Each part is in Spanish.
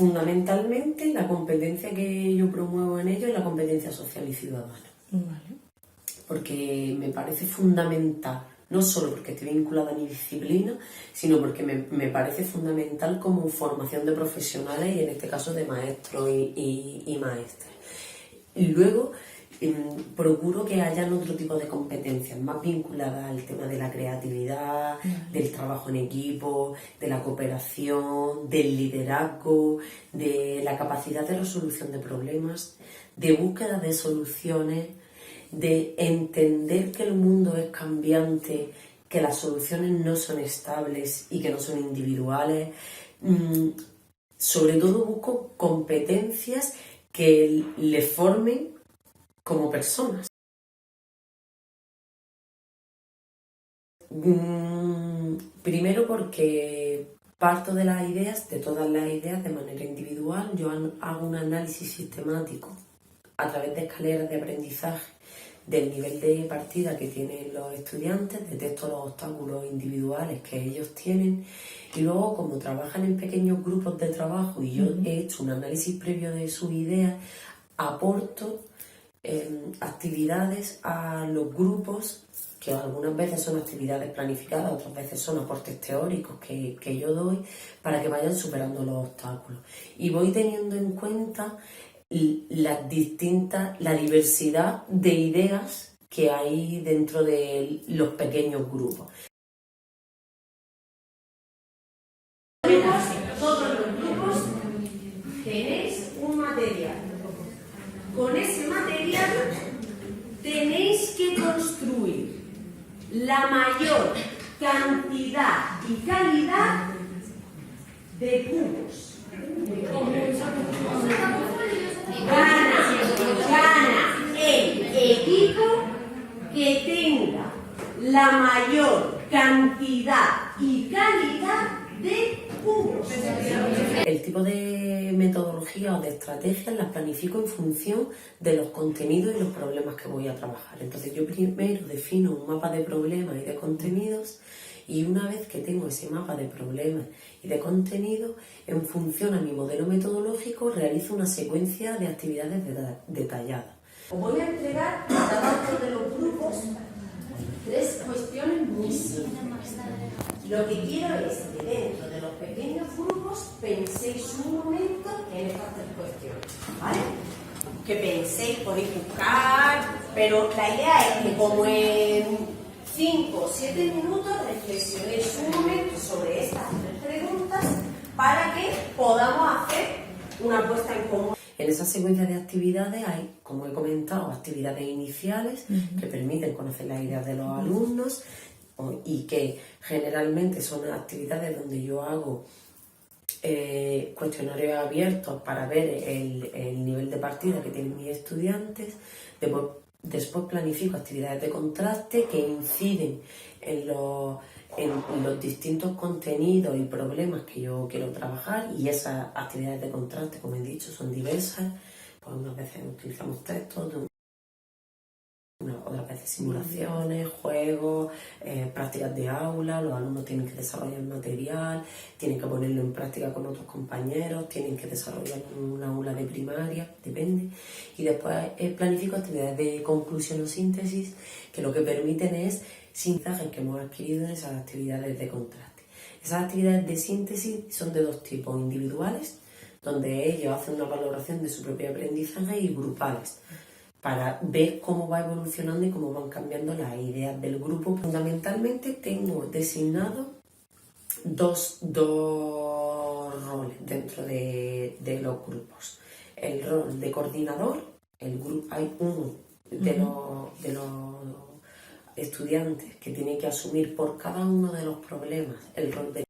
Fundamentalmente, la competencia que yo promuevo en ello es la competencia social y ciudadana. Vale. Porque me parece fundamental, no solo porque estoy vinculada a mi disciplina, sino porque me parece fundamental como formación de profesionales y en este caso de maestros y maestras. Y luego procuro que hayan otro tipo de competencias más vinculadas al tema de la creatividad, del trabajo en equipo, de la cooperación, del liderazgo, de la capacidad de resolución de problemas, de búsqueda de soluciones, de entender que el mundo es cambiante, que las soluciones no son estables y que no son individuales. Sobre todo busco competencias que le formen como personas. Primero porque parto de las ideas, de todas las ideas de manera individual. Yo hago un análisis sistemático a través de escaleras de aprendizaje del nivel de partida que tienen los estudiantes, detecto los obstáculos individuales que ellos tienen y luego, como trabajan en pequeños grupos de trabajo y yo he hecho un análisis previo de sus ideas, aporto actividades a los grupos, que algunas veces son actividades planificadas, otras veces son aportes teóricos que yo doy para que vayan superando los obstáculos. Y voy teniendo en cuenta la diversidad de ideas que hay dentro de los pequeños grupos. Todos los grupos tenéis un material. Con ese material tenéis que construir la mayor cantidad y calidad de cubos. Gana el equipo que tenga la mayor cantidad y calidad de cubos. El tipo de metodología o de estrategias las planifico en función de los contenidos y los problemas que voy a trabajar. Entonces yo primero defino un mapa de problemas y de contenidos y una vez que tengo ese mapa de problemas y de contenidos, en función a mi modelo metodológico realizo una secuencia de actividades detalladas. Os voy a entregar a cada uno de los grupos 3 cuestiones muy simples. Lo que quiero es que dentro de los pequeños grupos penséis un momento en estas 3 cuestiones, ¿vale? Que penséis, podéis buscar, pero la idea es que como en 5 o 7 minutos reflexionéis un momento sobre estas 3 preguntas para que podamos hacer una puesta en común. En esa secuencia de actividades hay, como he comentado, actividades iniciales que permiten conocer las ideas de los alumnos y que generalmente son actividades donde yo hago cuestionarios abiertos para ver el nivel de partida que tienen mis estudiantes. Después planifico actividades de contraste que inciden en los distintos contenidos y problemas que yo quiero trabajar, y esas actividades de contraste, como he dicho, son diversas. Pues unas veces utilizamos textos, otras veces simulaciones, juegos, prácticas de aula. Los alumnos tienen que desarrollar material, tienen que ponerlo en práctica con otros compañeros, tienen que desarrollar una aula de primaria, depende. Y después planifico actividades de conclusión o síntesis, que lo que permiten es sintajes que hemos adquirido en esas actividades de contraste. Esas actividades de síntesis son de 2 tipos: individuales, donde ellos hacen una valoración de su propio aprendizaje, y grupales, para ver cómo va evolucionando y cómo van cambiando las ideas del grupo. Fundamentalmente tengo designado dos roles dentro de los grupos. El rol de coordinador, hay uno de los estudiantes que tiene que asumir por cada uno de los problemas el rol de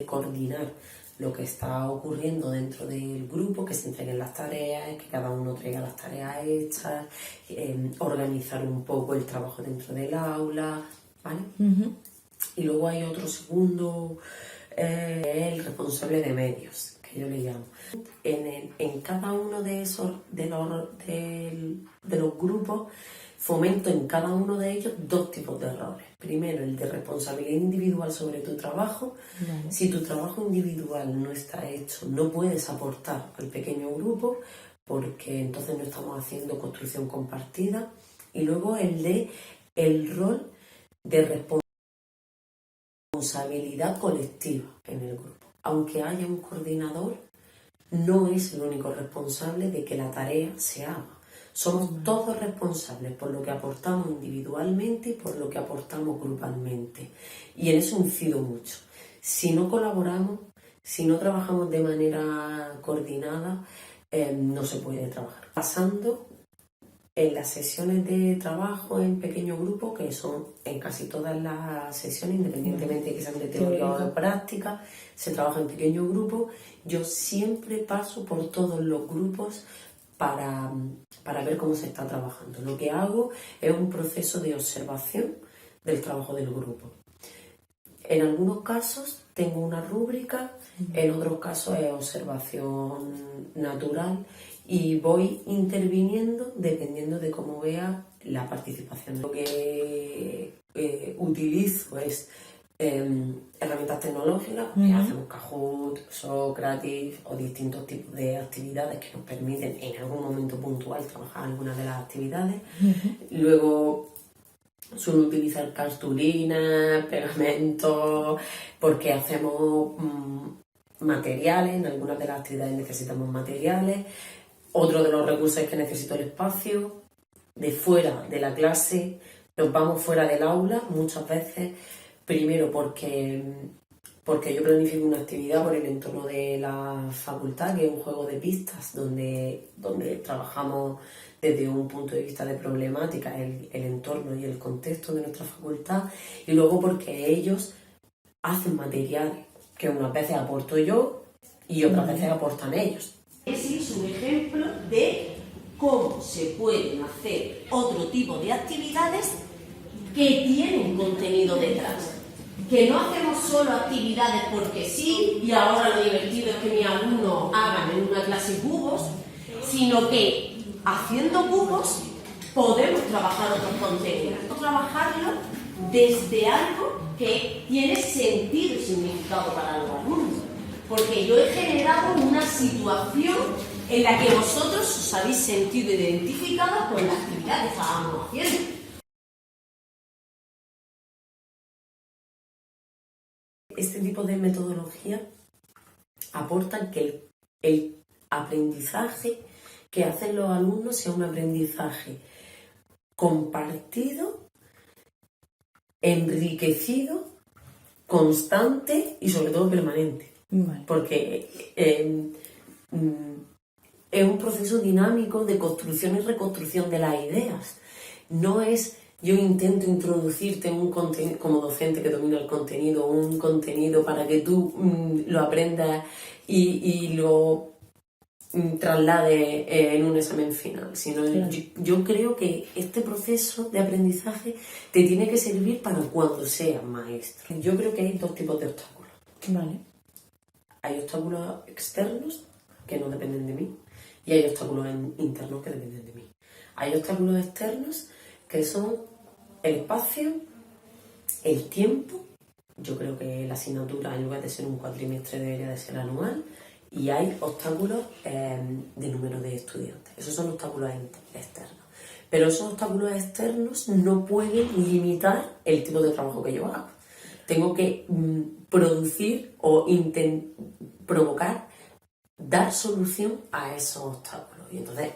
coordinar lo que está ocurriendo dentro del grupo, que se entreguen las tareas, que cada uno traiga las tareas hechas, organizar un poco el trabajo dentro del aula, ¿vale? Y luego hay otro segundo, el responsable de medios, que que yo le llamo. En cada uno de esos de los grupos fomento en cada uno de ellos dos tipos de roles. Primero, el de responsabilidad individual sobre tu trabajo. Vale. Si tu trabajo individual no está hecho, no puedes aportar al pequeño grupo, porque entonces no estamos haciendo construcción compartida. Y luego el rol de responsabilidad colectiva en el grupo. Aunque haya un coordinador, no es el único responsable de que la tarea se haga. Somos todos responsables por lo que aportamos individualmente y por lo que aportamos grupalmente. Y en eso incido mucho. Si no colaboramos, si no trabajamos de manera coordinada, no se puede trabajar. Pasando en las sesiones de trabajo en pequeño grupo, que son en casi todas las sesiones, independientemente de que sean de teoría o de práctica, se trabaja en pequeño grupo. Yo siempre paso por todos los grupos para ver cómo se está trabajando. Lo que hago es un proceso de observación del trabajo del grupo. En algunos casos tengo una rúbrica, en otros casos es observación natural y voy interviniendo dependiendo de cómo vea la participación. Lo que utilizo es herramientas tecnológicas, hacemos Kahoot, Socrative o distintos tipos de actividades que nos permiten en algún momento puntual trabajar algunas de las actividades. Luego suelo utilizar cartulinas, pegamento, porque hacemos materiales, en algunas de las actividades necesitamos materiales. Otro de los recursos es que necesito el espacio de fuera de la clase, nos vamos fuera del aula muchas veces. Primero porque yo planifico una actividad por el entorno de la facultad, que es un juego de pistas, donde trabajamos desde un punto de vista de problemática el entorno y el contexto de nuestra facultad, y luego porque ellos hacen materiales que unas veces aporto yo y otras veces aportan ellos. Ese es un ejemplo de cómo se pueden hacer otro tipo de actividades que tienen contenido detrás. Que no hacemos solo actividades porque sí, y ahora lo divertido es que mis alumnos hagan en una clase cubos, sino que haciendo cubos podemos trabajar otros contenidos. Trabajarlo desde algo que tiene sentido y significado para los alumnos. Porque yo he generado una situación en la que vosotros os habéis sentido identificados con la actividad que estábamos haciendo. Este tipo de metodología aporta que el aprendizaje que hacen los alumnos sea un aprendizaje compartido, enriquecido, constante y sobre todo permanente. Vale. Porque es un proceso dinámico de construcción y reconstrucción de las ideas. No es yo intento introducirte en un contenido, como docente que domina el contenido, un contenido para que tú lo aprendas y lo traslades en un examen final, sino claro. Yo creo que este proceso de aprendizaje te tiene que servir para cuando seas maestro. Yo creo que hay dos tipos de obstáculos. Vale. Hay obstáculos externos que no dependen de mí y hay obstáculos internos que dependen de mí. Hay obstáculos externos que son el espacio, el tiempo. Yo creo que la asignatura, en lugar de ser un cuatrimestre, debería de ser anual. Y hay obstáculos de número de estudiantes. Esos son obstáculos externos. Pero esos obstáculos externos no pueden limitar el tipo de trabajo que yo hago. Tengo que producir o provocar, dar solución a esos obstáculos. Y entonces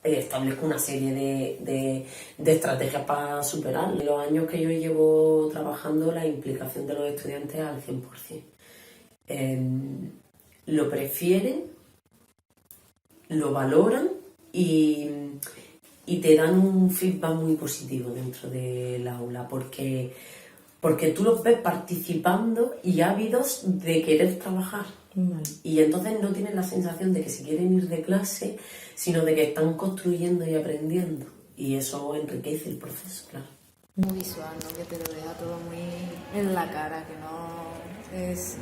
establezco una serie de estrategias para superarlo. En los años que yo llevo trabajando, la implicación de los estudiantes es al 100%. Lo prefieren, lo valoran y te dan un feedback muy positivo dentro del aula, porque tú los ves participando y ávidos de querer trabajar. Vale. Y entonces no tienen la sensación de que se quieren ir de clase, sino de que están construyendo y aprendiendo. Y eso enriquece el proceso, claro. Muy visual, ¿no? Que te lo deja todo muy en la cara, que no es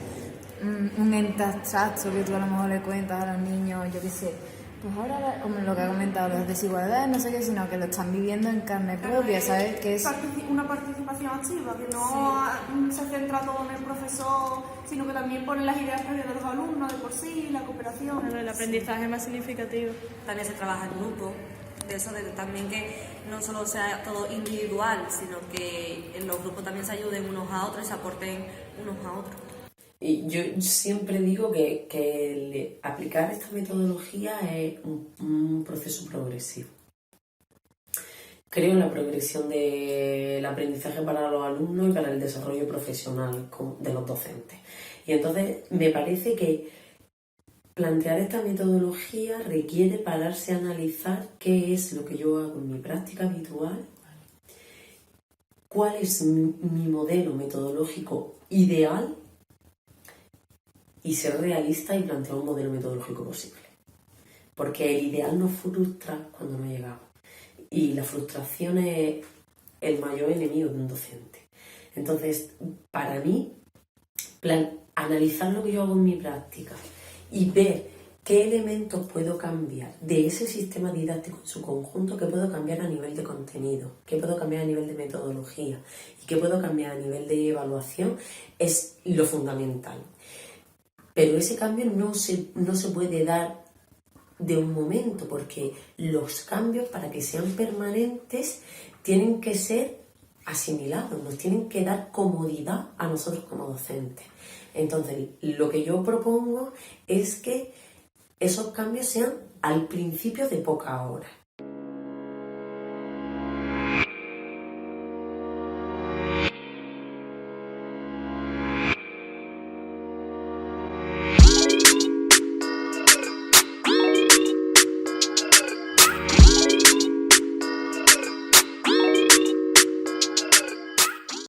un ente abstracto que tú a lo mejor le cuentas a los niños, yo qué sé, pues ahora, como lo que ha comentado, las desigualdades, no sé qué, sino que lo están viviendo en carne propia, ¿sabes? Que es una participación activa, que no se centra todo en el profesor, sino que también pone las ideas previas de los alumnos de por sí, la cooperación. Claro, el aprendizaje más significativo. También se trabaja en grupo, de eso, de también que no solo sea todo individual, sino que en los grupos también se ayuden unos a otros y se aporten unos a otros. Y yo siempre digo que aplicar esta metodología es un proceso progresivo. Creo en la progresión del aprendizaje para los alumnos y para el desarrollo profesional de los docentes. Y entonces me parece que plantear esta metodología requiere pararse a analizar qué es lo que yo hago en mi práctica habitual, cuál es mi modelo metodológico ideal y ser realista y plantear un modelo metodológico posible. Porque el ideal nos frustra cuando no llegamos. Y la frustración es el mayor enemigo de un docente. Entonces, para mí, analizar lo que yo hago en mi práctica y ver qué elementos puedo cambiar de ese sistema didáctico en su conjunto, qué puedo cambiar a nivel de contenido, qué puedo cambiar a nivel de metodología y qué puedo cambiar a nivel de evaluación, es lo fundamental. Pero ese cambio no se puede dar de un momento, porque los cambios, para que sean permanentes, tienen que ser asimilados, nos tienen que dar comodidad a nosotros como docentes. Entonces, lo que yo propongo es que esos cambios sean al principio de pocas horas.